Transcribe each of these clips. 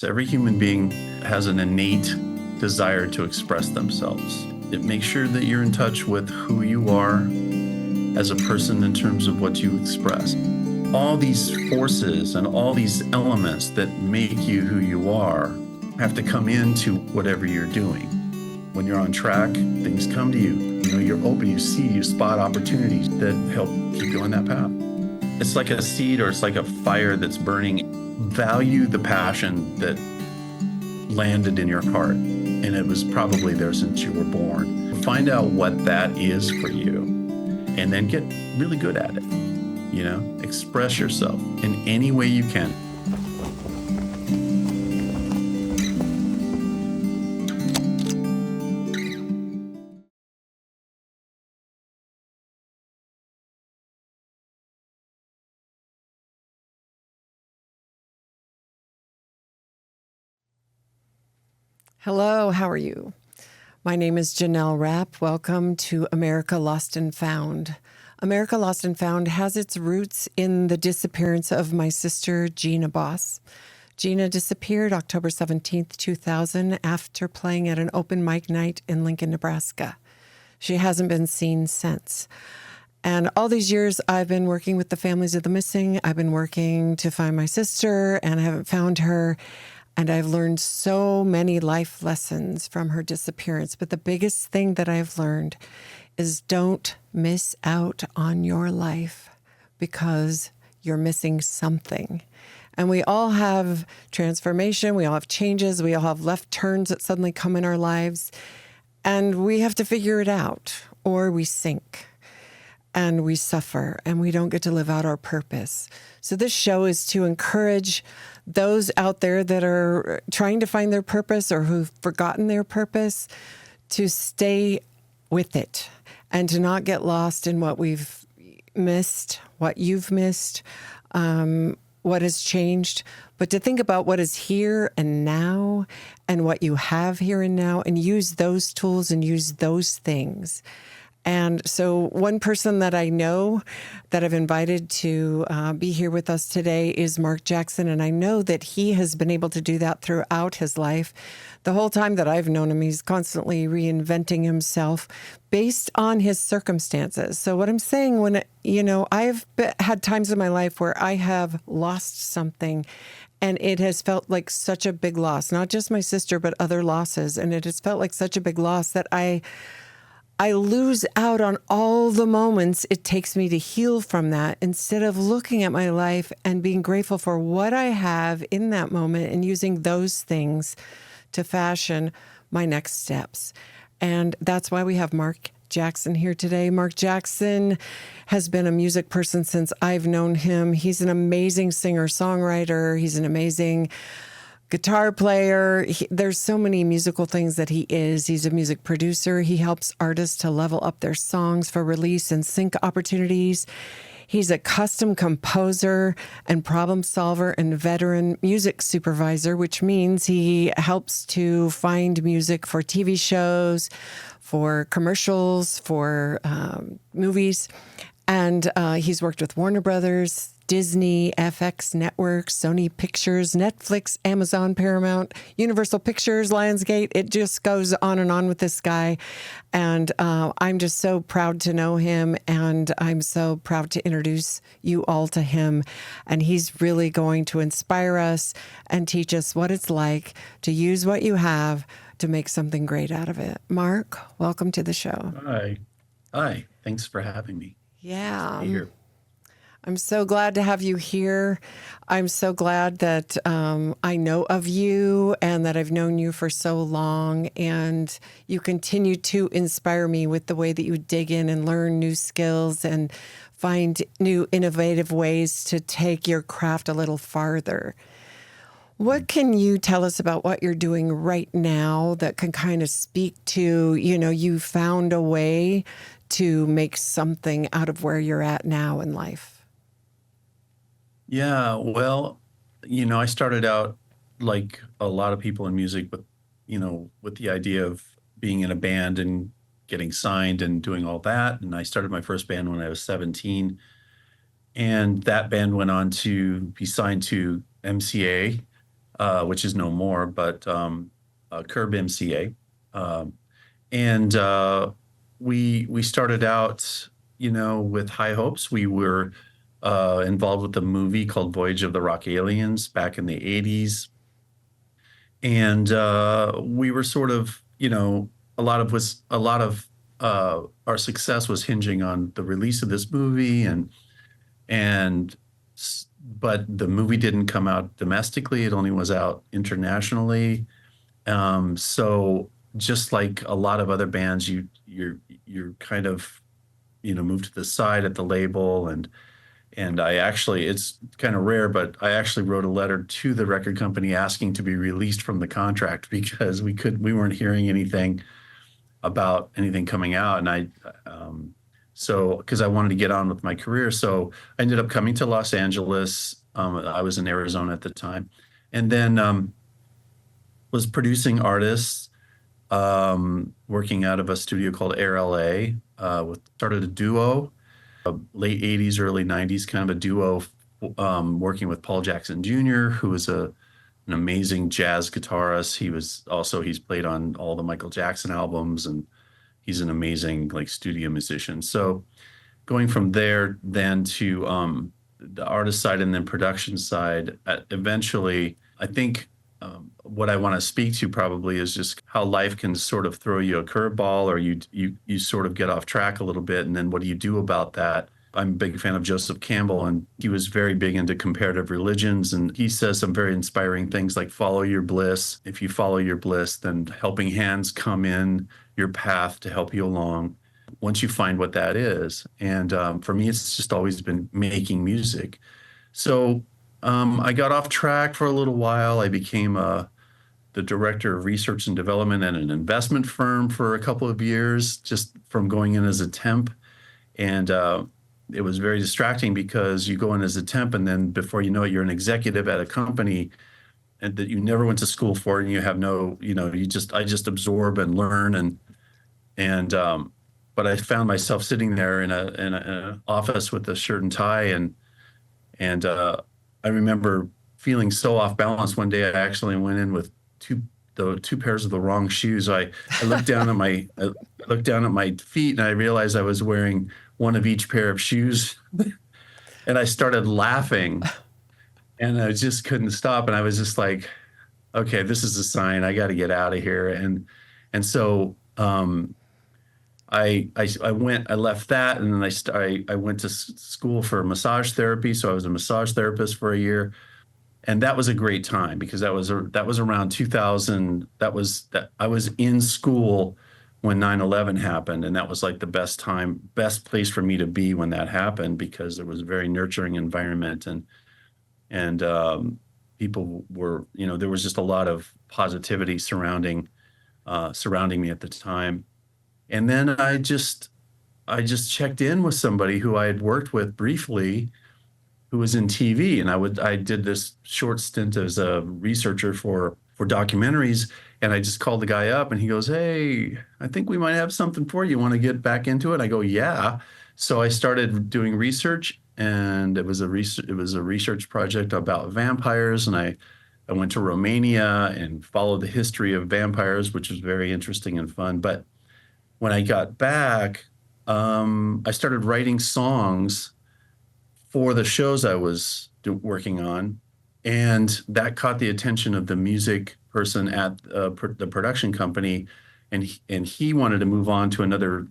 So every human being has an innate desire to express themselves. It makes sure that you're in touch with who you are as a person in terms of what you express. All these forces and all these elements that make you who you are have to come into whatever you're doing. When you're on track, things come to you. You're open, you see, you spot opportunities that help keep you on that path. It's like a seed or it's like a fire that's burning. Value the passion that landed in your heart, and it was probably there since you were born. Find out what that is for you, and then get really good at it. Express yourself in any way you can. Hello, how are you? My name is Janelle Rapp. Welcome to America Lost and Found. America Lost and Found has its roots in the disappearance of my sister, Gina Boss. Gina disappeared October 17th, 2000, after playing at an open mic night in Lincoln, Nebraska. She hasn't been seen since. And all these years, I've been working with the families of the missing. I've been working to find my sister, and I haven't found her. And I've learned so many life lessons from her disappearance. But the biggest thing that I've learned is don't miss out on your life because you're missing something. And we all have transformation. We all have changes. We all have left turns that suddenly come in our lives. And we have to figure it out, or we sink and we suffer and we don't get to live out our purpose. So this show is to encourage those out there that are trying to find their purpose or who've forgotten their purpose to stay with it and to not get lost in what we've missed, what you've missed, what has changed, but to think about what is here and now and what you have here and now and use those tools and use those things. And so one person that I know that I've invited to be here with us today is Marc Jackson. And I know that he has been able to do that throughout his life. The whole time that I've known him, he's constantly reinventing himself based on his circumstances. So what I'm saying I've had times in my life where I have lost something and it has felt like such a big loss, not just my sister, but other losses. And it has felt like such a big loss that I lose out on all the moments it takes me to heal from that instead of looking at my life and being grateful for what I have in that moment and using those things to fashion my next steps. And that's why we have Marc Jackson here today. Marc Jackson has been a music person since I've known him. He's an amazing singer-songwriter. He's an amazing guitar player. There's so many musical things that he is. He's a music producer. He helps artists to level up their songs for release and sync opportunities. He's a custom composer and problem solver and veteran music supervisor, which means he helps to find music for TV shows, for commercials, for movies. And he's worked with Warner Brothers, Disney, FX Networks, Sony Pictures, Netflix, Amazon, Paramount, Universal Pictures, Lionsgate. It just goes on and on with this guy. And I'm just so proud to know him. And I'm so proud to introduce you all to him. And he's really going to inspire us and teach us what it's like to use what you have to make something great out of it. Marc, welcome to the show. Hi. Thanks for having me. Yeah. Here. I'm so glad to have you here. I'm so glad that I know of you and that I've known you for so long, and you continue to inspire me with the way that you dig in and learn new skills and find new innovative ways to take your craft a little farther. What can you tell us about what you're doing right now that can kind of speak to, you found a way to make something out of where you're at now in life? Yeah, well, I started out like a lot of people in music, with the idea of being in a band and getting signed and doing all that. And I started my first band when I was 17. And that band went on to be signed to MCA, which is no more, but Curb MCA. Um, and we started out, with high hopes. We were involved with a movie called Voyage of the Rock Aliens back in the 80s. And we were sort of, a lot of our success was hinging on the release of this movie, and but the movie didn't come out domestically. It only was out internationally. So just like a lot of other bands, you're kind of, moved to the side at the label. And I actually, it's kind of rare, but I actually wrote a letter to the record company asking to be released from the contract because we weren't hearing anything about anything coming out. And because I wanted to get on with my career. So I ended up coming to Los Angeles. I was in Arizona at the time, and then was producing artists, working out of a studio called Air LA. Started a duo, late 80s, early 90s, kind of a duo, working with Paul Jackson Jr., who was an amazing jazz guitarist. He's played on all the Michael Jackson albums, and he's an amazing like studio musician. So going from there then to the artist side and then production side, eventually, I think what I want to speak to probably is just how life can sort of throw you a curveball, or you sort of get off track a little bit, and then what do you do about that? I'm a big fan of Joseph Campbell, and he was very big into comparative religions, and he says some very inspiring things like follow your bliss. If you follow your bliss, then helping hands come in your path to help you along once you find what that is. And for me, it's just always been making music. So I got off track for a little while. I became the director of research and development at an investment firm for a couple of years, just from going in as a temp. And it was very distracting because you go in as a temp, and then before you know it, you're an executive at a company and that you never went to school for, and you have no, I just absorb and learn. But I found myself sitting there in an office with a shirt and tie, and I remember feeling so off balance one day. I actually went in with the two pairs of the wrong shoes. I looked down at my feet, and I realized I was wearing one of each pair of shoes, and I started laughing, and I just couldn't stop. And I was just like, okay, this is a sign. I got to get out of here. And so I left that, and then I went to school for massage therapy. So I was a massage therapist for a year, and that was a great time because that was around 2000. That I was in school when 9/11 happened, and that was like the best place for me to be when that happened, because it was a very nurturing environment, and people were, there was just a lot of positivity surrounding me at the time. And then I just checked in with somebody who I had worked with briefly, who was in TV, and I did this short stint as a researcher for documentaries, and I just called the guy up, and he goes, "Hey, I think we might have something for you. Want to get back into it?" I go, "Yeah." So I started doing research, and it was a research project about vampires, and I went to Romania and followed the history of vampires, which was very interesting and fun. But when I got back, I started writing songs for the shows I was working on, and that caught the attention of the music person at the production company, and he wanted to move on to another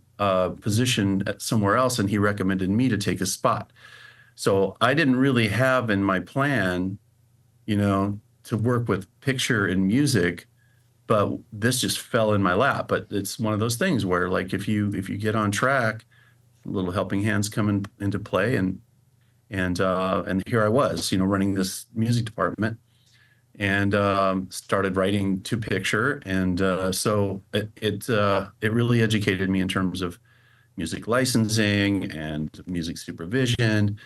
position at somewhere else, and he recommended me to take a spot. So I didn't really have in my plan, to work with picture and music, but this just fell in my lap. But it's one of those things where, like, if you get on track, little helping hands come into play, and here I was, running this music department, and started writing to picture, and so it really educated me in terms of music licensing and music supervision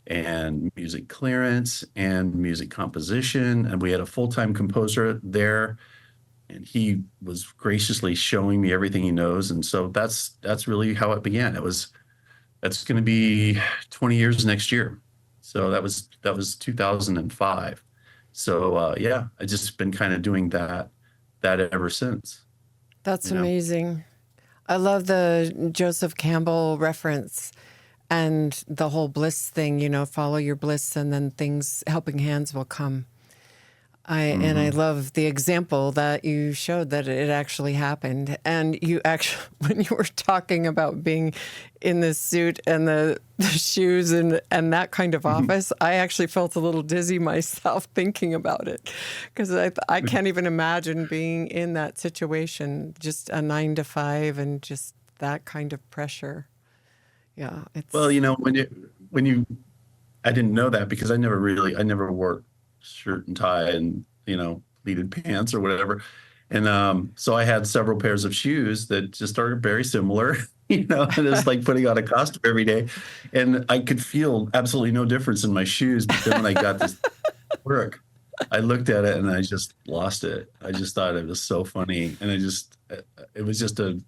and music clearance and music composition. And we had a full-time composer there, and he was graciously showing me everything he knows. And so that's really how it began. That's going to be 20 years next year. So that was 2005. So yeah, I just been kind of doing that ever since, That's you know. amazing. I love the Joseph Campbell reference and the whole bliss thing, follow your bliss and then things, helping hands will come. I Hmm. love the example that you showed that it actually happened. And you actually, when you were talking about being in the suit and the shoes and that kind of office, I actually felt a little dizzy myself thinking about it because I can't even imagine being in that situation, just a 9 to 5 and just that kind of pressure. Yeah, Well, it's when you I didn't know that because I never wore shirt and tie and, pleated pants or whatever. And so I had several pairs of shoes that just are very similar, and it's like putting on a costume every day. And I could feel absolutely no difference in my shoes. But then when I got this work, I looked at it and I just lost it. I just thought it was so funny. And it was just a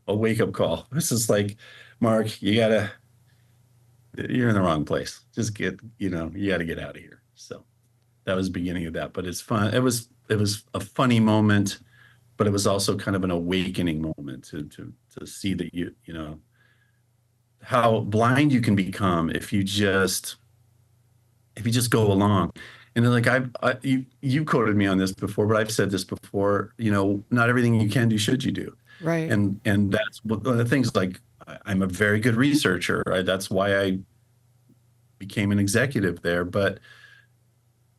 wake up call. It's just like, Mark, you're in the wrong place. Just you got to get out of here. So that was the beginning of that, but it's fun. It was a funny moment, but it was also kind of an awakening moment to see that how blind you can become if you just go along. And then, like you quoted me on this before, but I've said this before. Not everything you can do should you do, right. and that's one of the things. Like I'm a very good researcher. Right? That's why I became an executive there, but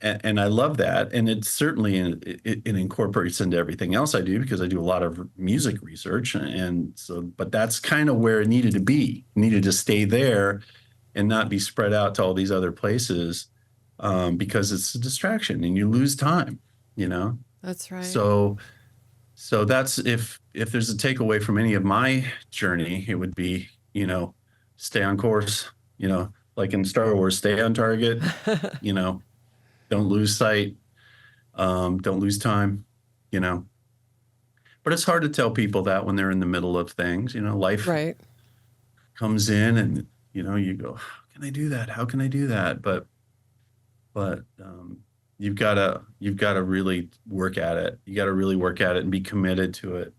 and I love that. And it's certainly it incorporates into everything else I do because I do a lot of music research. And so, but that's kind of where it needed to be, it needed to stay there and not be spread out to all these other places, because it's a distraction and you lose time, you know? That's right. So, so that's if there's a takeaway from any of my journey, it would be, stay on course, like in Star Wars, stay on target, you know, don't lose sight, don't lose time, you know. But it's hard to tell people that when they're in the middle of things. Life Right. comes in, and you go, how can I do that? How can I do that? But you've got to really work at it. You got to really work at it and be committed to it.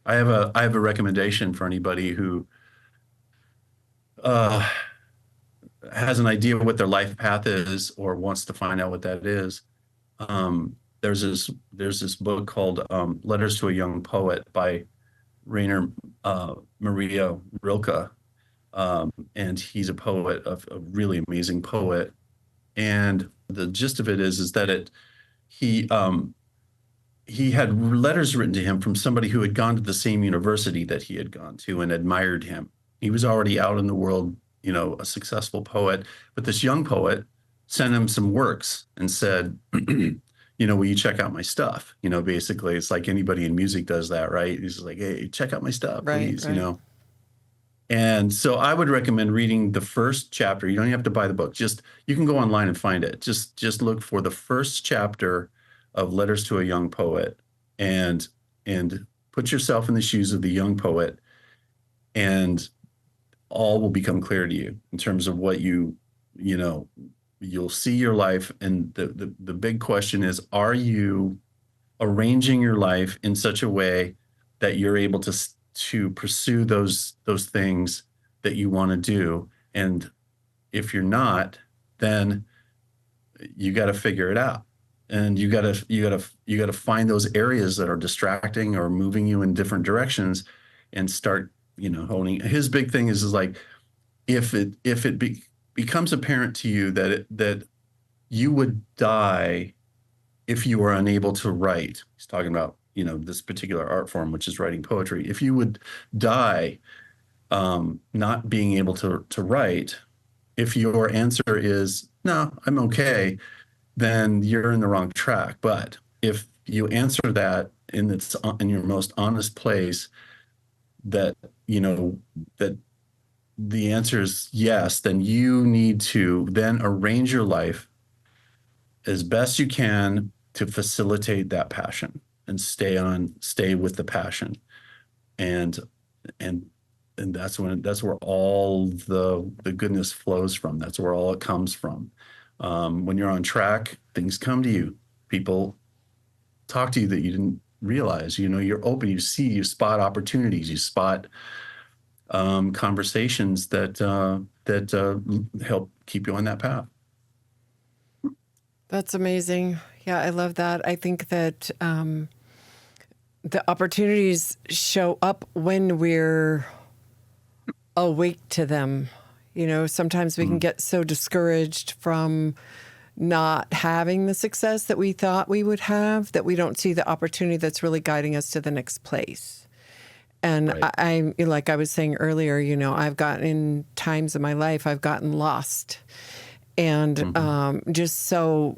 I have a recommendation for anybody who uh, has an idea what their life path is or wants to find out what that is. There's this book called Letters to a Young Poet by Rainer Maria Rilke, and he's a poet, a really amazing poet. And the gist of it is that he um, he had letters written to him from somebody who had gone to the same university that he had gone to and admired him. He was already out in the world, a successful poet, but this young poet sent him some works and said, will you check out my stuff? Basically, it's like anybody in music does that, right? He's just like, hey, check out my stuff, Right. please, Right. And so I would recommend reading the first chapter. You don't have to buy the book. Just you can go online and find it. Just look for the first chapter of Letters to a Young Poet, and put yourself in the shoes of the young poet, and all will become clear to you in terms of what you know you'll see your life. And the big question is, are you arranging your life in such a way that you're able to pursue those things that you want to do? And if you're not, then you got to figure it out. And you got to find those areas that are distracting or moving you in different directions, and start honing. His big thing is like, if it becomes apparent to you that you would die if you were unable to write. He's talking about this particular art form, which is writing poetry. If you would die not being able to write, if your answer is no, I'm okay, then you're in the wrong track. But if you answer that in your most honest place, that you know that the answer is yes, then you need to then arrange your life as best you can to facilitate that passion and stay with the passion. And and and that's where all the goodness flows from. That's where all it comes from. When you're on track, things come to you. People talk to you that you didn't realize. You're open. You spot opportunities. You spot conversations that help keep you on that path. That's amazing. Yeah, I love that. I think that the opportunities show up when we're awake to them. Sometimes we can get so discouraged from not having the success that we thought we would have that we don't see the opportunity that's really guiding us to the next place. And Right. like I was saying earlier, I've gotten in times in my life, I've gotten lost and Hmm. just so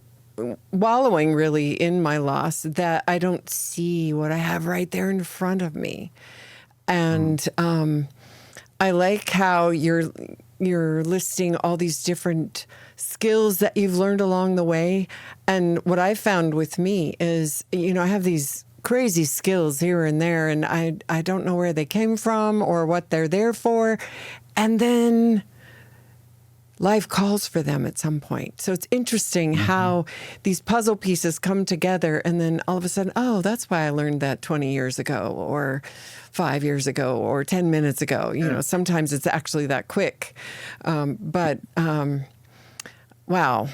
wallowing really in my loss that I don't see what I have right there in front of me. And I like how you're listing all these different skills that you've learned along the way. And what I found with me is, I have these crazy skills here and there, and I don't know where they came from or what they're there for. And then life calls for them at some point. So it's interesting Hmm. how these puzzle pieces come together and then all of a sudden, oh, that's why I learned that 20 years ago or 5 years ago or 10 minutes ago. Yeah, Sometimes it's actually that quick. But wow,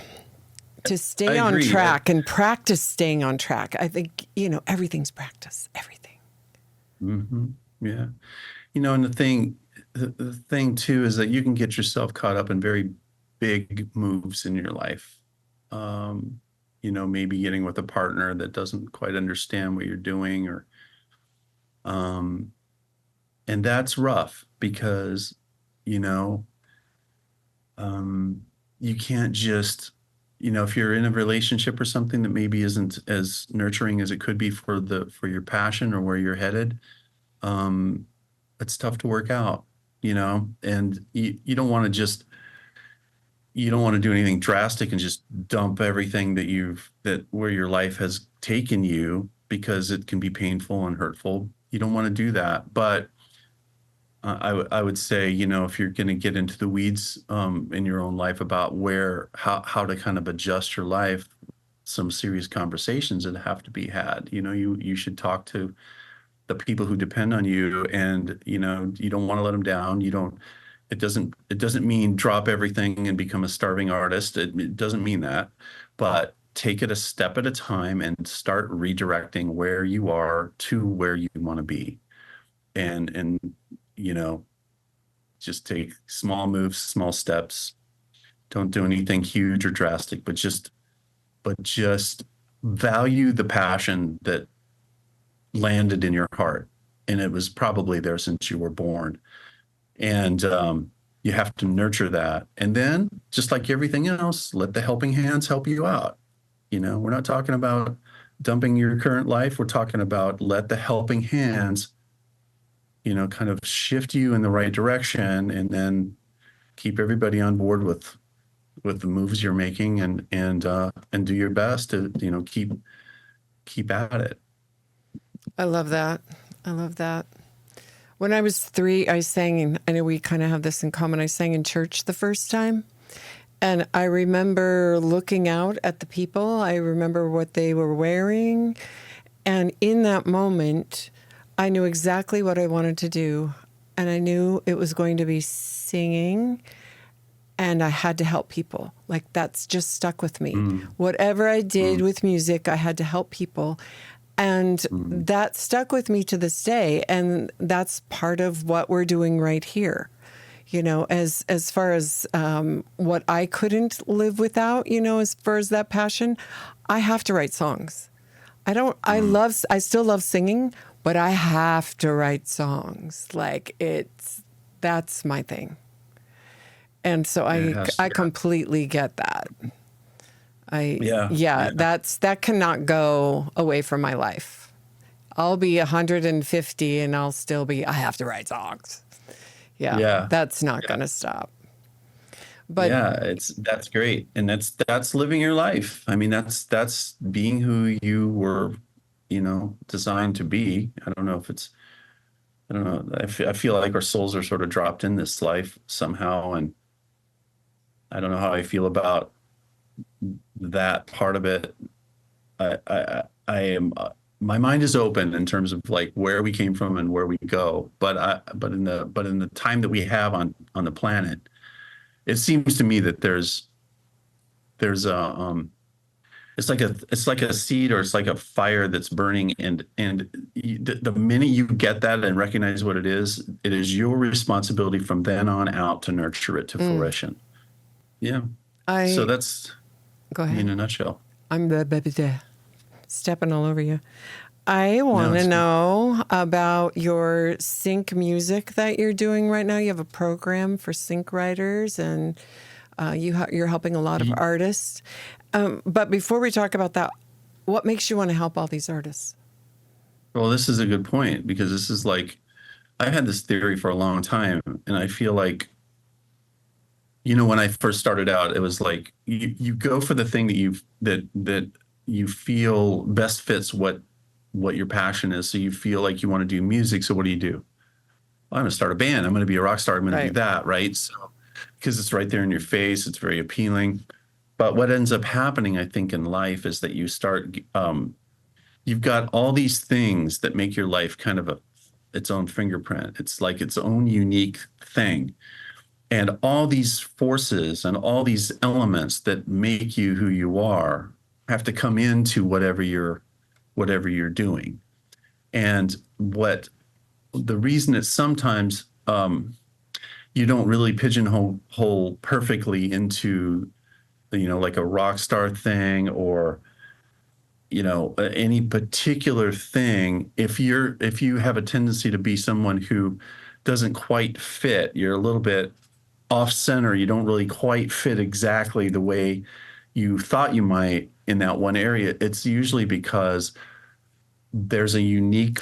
to I stay on agree. track and practice staying on track, I think, everything's practice, everything. Hmm. Yeah. And the thing too is that you can get yourself caught up in very big moves in your life. Um, maybe getting with a partner that doesn't quite understand what you're doing, um, and that's rough because, you know, um, you can't just, if you're in a relationship or something that maybe isn't as nurturing as it could be for your passion or where you're headed, um, it's tough to work out, and you don't want to do anything drastic and just dump everything that where your life has taken you because it can be painful and hurtful. You don't want to do that. But I would say, if you're going to get into the weeds in your own life about how to kind of adjust your life, some serious conversations that have to be had. You should talk to the people who depend on you, and you don't want to let them down. You don't it doesn't mean drop everything and become a starving artist. It doesn't mean that, but take it a step at a time and start redirecting where you are to where you want to be, and you know just take small moves, small steps. Don't do anything huge or drastic, but just value the passion that landed in your heart, and it was probably there since you were born. And you have to nurture that. And then, just like everything else, let the helping hands help you out. We're not talking about dumping your current life. We're talking about let the helping hands, kind of shift you in the right direction, and then keep everybody on board with the moves you're making, and do your best to, keep at it. I love that. I love that. When I was 3, I sang, and I know we kind of have this in common. I sang in church the first time. And I remember looking out at the people. I remember what they were wearing. And in that moment, I knew exactly what I wanted to do. And I knew it was going to be singing, and I had to help people. Like, that's just stuck with me. Mm, Whatever I did mm, with music, I had to help people. And mm, that stuck with me to this day. And that's part of what we're doing right here. As far as what I couldn't live without, as far as that passion, I have to write songs. mm. I still love singing, but I have to write songs. That's my thing. And so It I, has, I yeah, completely get that. yeah, Yeah, yeah, that cannot go away from my life. I'll be 150 and I'll still I have to write songs. Yeah, yeah. that's not Yeah. going to stop. But Yeah, that's great. And that's living your life. I mean, that's being who you were, designed to be. I don't know. I feel like our souls are sort of dropped in this life somehow, and I don't know how I feel about that part of it, I am my mind is open in terms of like where we came from and where we go. But in the time that we have on the planet, it seems to me that there's a it's like a seed, or it's like a fire that's burning, and the minute you get that and recognize what it is your responsibility from then on out to nurture it to Mm. fruition. Yeah. So I that's Go me in ahead. a nutshell. I'm the baby there, stepping all over you. I No, want to it's good. know about your sync music that you're doing right now. You have a program for sync writers, and you're helping a lot of Y- artists. But before we talk about that, what makes you want to help all these artists? Well, this is a good point, because this is like, I've had this theory for a long time, and I feel like, when I first started out, it was like you go for the thing that you feel best fits what your passion is. So you feel like you want to do music. So what do you do? Well, I'm going to start a band. I'm going to be a rock star. I'm going to do Right. that, right? So because it's right there in your face, it's very appealing. But what ends up happening, I think, in life is that you've got all these things that make your life kind of its own fingerprint. It's like its own unique thing. And all these forces and all these elements that make you who you are have to come into whatever you're doing. And what the reason is sometimes you don't really pigeonhole perfectly into like a rock star thing, or any particular thing. If you have a tendency to be someone who doesn't quite fit, you're a little bit off center, you don't really quite fit exactly the way you thought you might in that one area, it's usually because there's a unique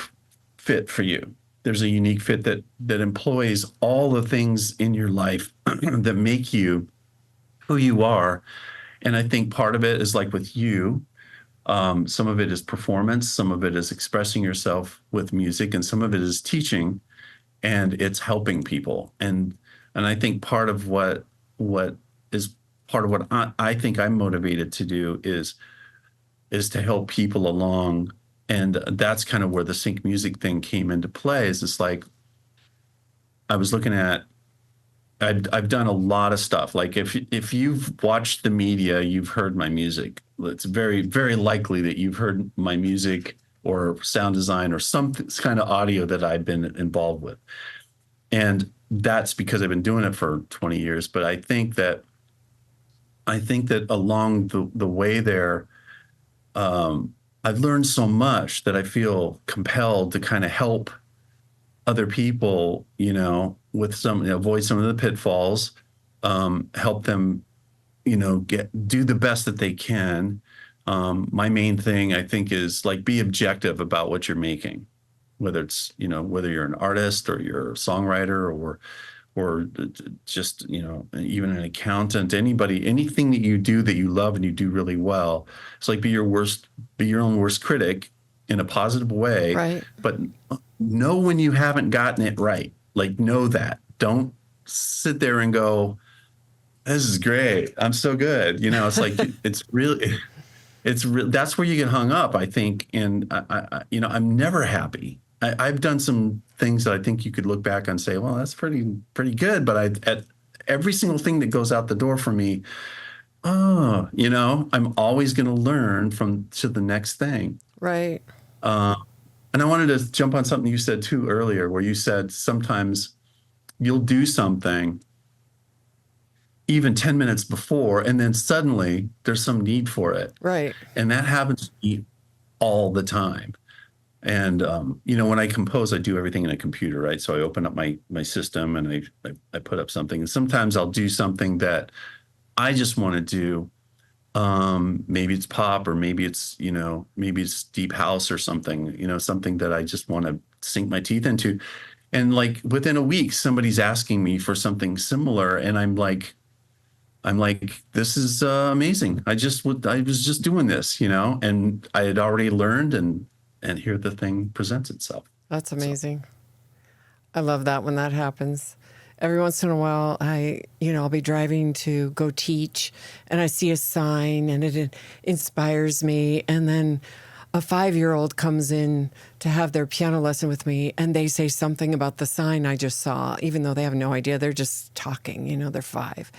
fit for you. There's a unique fit that employs all the things in your life that make you who you are. And I think part of it is like with you, some of it is performance, some of it is expressing yourself with music, and some of it is teaching, and it's helping people. And I think what is part of what I think I'm motivated to do is to help people along. And that's kind of where the sync music thing came into play. Is it's like I was looking at I've done a lot of stuff. Like if you've watched the media, you've heard my music. It's very, very likely that you've heard my music or sound design or some kind of audio that I've been involved with. And that's because I've been doing it for 20 years. But I think that along the way there, I've learned so much that I feel compelled to kind of help other people, with avoid some of the pitfalls, help them, do the best that they can. My main thing, I think, is like be objective about what you're making, whether you're an artist or you're a songwriter, or just even an accountant, anything that you do that you love and you do really well. It's like be your own worst critic in a positive way, Right. but know when you haven't gotten it right. Like, know that. Don't sit there and go, this is great, I'm so good. It's like it's really that's where you get hung up, I think. And I'm never happy. I've done some things that I think you could look back and say, well, that's pretty good. But at every single thing that goes out the door for me, I'm always going to learn from to the next thing. Right. Uh, and I wanted to jump on something you said too earlier, where you said sometimes you'll do something even 10 minutes before, and then suddenly there's some need for it. Right. And that happens to me all the time. And when I compose, I do everything in a computer, right? So I open up my system and I put up something. And sometimes I'll do something that I just want to do. Maybe it's pop, or maybe it's deep house or something, something that I just want to sink my teeth into. And like within a week, somebody's asking me for something similar, and I'm like, this is amazing. I was just doing this, and I had already learned, and here the thing presents itself. That's So amazing. I love that when that happens. every once in a while, I'll be driving to go teach and I see a sign and it inspires me. And then a 5-year-old comes in to have their piano lesson with me and they say something about the sign I just saw, even though they have no idea. They're just talking, they're 5.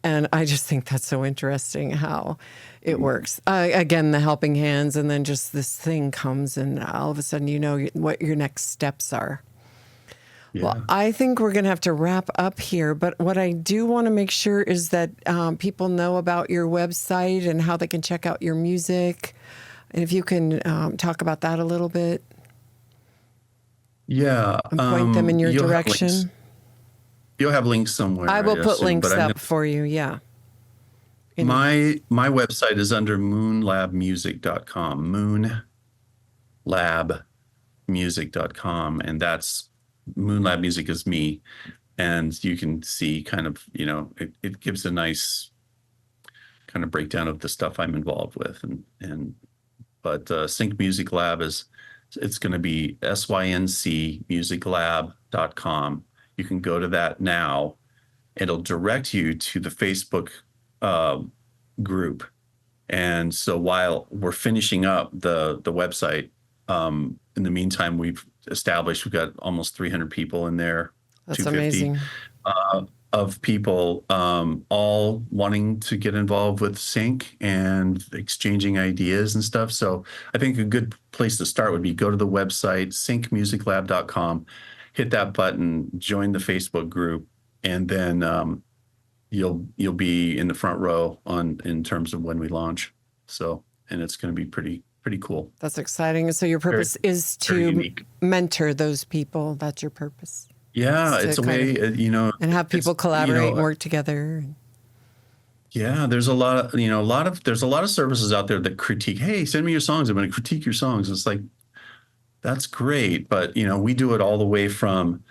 And I just think that's so interesting how it works. Again, the helping hands, and then just this thing comes, and all of a sudden you know what your next steps are. Yeah. Well, I think we're going to have to wrap up here. But what I do want to make sure is that people know about your website and how they can check out your music. And if you can talk about that a little bit. Yeah. And point them in your You'll have direction. links. You'll have links somewhere. I will put assume, links but up for you. Yeah. my website is under moonlabmusic.com, moonlabmusic.com, and that's Moonlab Music is me. And you can see kind of, it gives a nice kind of breakdown of the stuff I'm involved with. But Sync Music Lab it's going to be syncmusiclab.com. You can go to that now. It'll direct you to the Facebook group. And so while we're finishing up the website, in the meantime, we've got almost 300 people in there. That's 250 amazing. Of people all wanting to get involved with Sync and exchanging ideas and stuff. So I think a good place to start would be go to the website, syncmusiclab.com, hit that button, join the Facebook group, and then you'll be in the front row in terms of when we launch. So, and it's going to be pretty cool. That's exciting. So your purpose is to mentor those people. That's your purpose. Yeah, it's a way, and have people collaborate and work together. Yeah, there's a lot of, there's a lot of services out there that critique, hey, send me your songs. I'm going to critique your songs. It's like, that's great. But, we do it all the way from,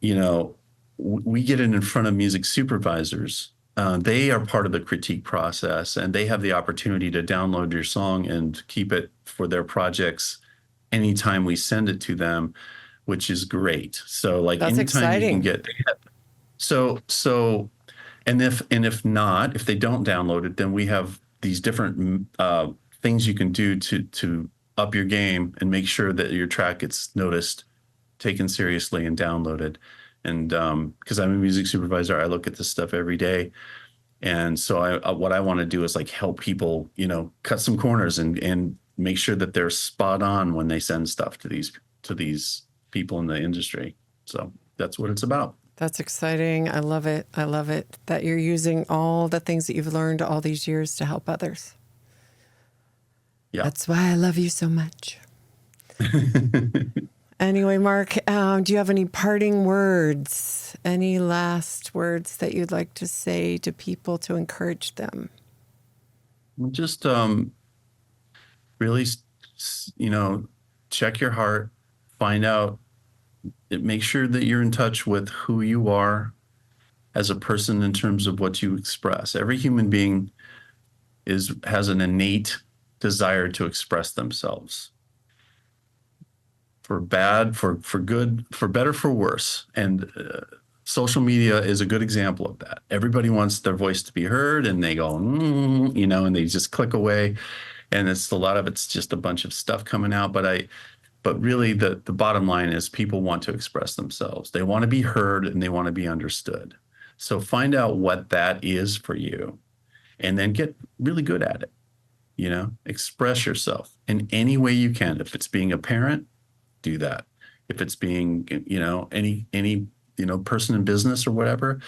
we get it in front of music supervisors. They are part of the critique process, and they have the opportunity to download your song and keep it for their projects anytime we send it to them, which is great. So like that's anytime exciting. you can get so and if they don't download it, then we have these different things you can do to up your game and make sure that your track gets noticed, taken seriously, and downloaded. And because I'm a music supervisor, I look at this stuff every day. And so what I want to do is like help people, cut some corners and make sure that they're spot on when they send stuff to these people in the industry. So that's what it's about. That's exciting. I love it. I love it that you're using all the things that you've learned all these years to help others. Yeah. That's why I love you so much. Anyway, Marc, do you have any parting words? Any last words that you'd like to say to people to encourage them? Just really, check your heart, find out, make sure that you're in touch with who you are as a person in terms of what you express. Every human being has an innate desire to express themselves. For bad, for good, for better, for worse. And social media is a good example of that. Everybody wants their voice to be heard, and they go, and they just click away. And a lot of it's just a bunch of stuff coming out. But really the bottom line is people want to express themselves. They want to be heard and they want to be understood. So find out what that is for you and then get really good at it. Express yourself in any way you can. If it's being a parent, do that. If it's being, any person in business or whatever,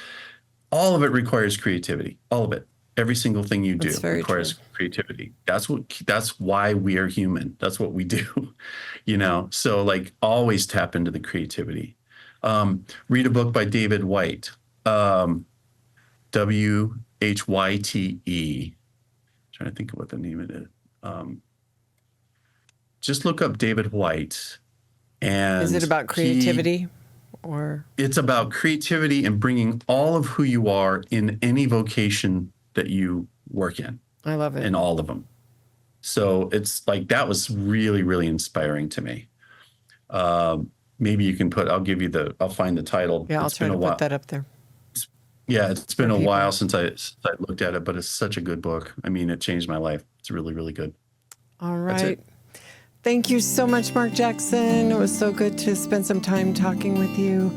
all of it requires creativity. All of it. Every single thing you do requires creativity. That's why we are human. That's what we do. So like always tap into the creativity. Read a book by David White, Whyte. Trying to think of what the name of it is. Just look up David White. And is it about creativity? Or it's about creativity and bringing all of who you are in any vocation that you work in. I love it. In all of them. So it's like, that was really, really inspiring to me. maybe you can I'll give you I'll find the title. Yeah, I'll It's try been to a while. put that up there. Yeah, it's for been a people. while since I looked at it, but it's such a good book. I mean, it changed my life. It's really, really good. All That's right. it. Thank you so much, Marc Jackson. It was so good to spend some time talking with you.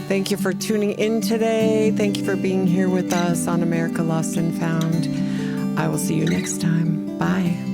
Thank you for tuning in today. Thank you for being here with us on America Lost and Found. I will see you next time. Bye.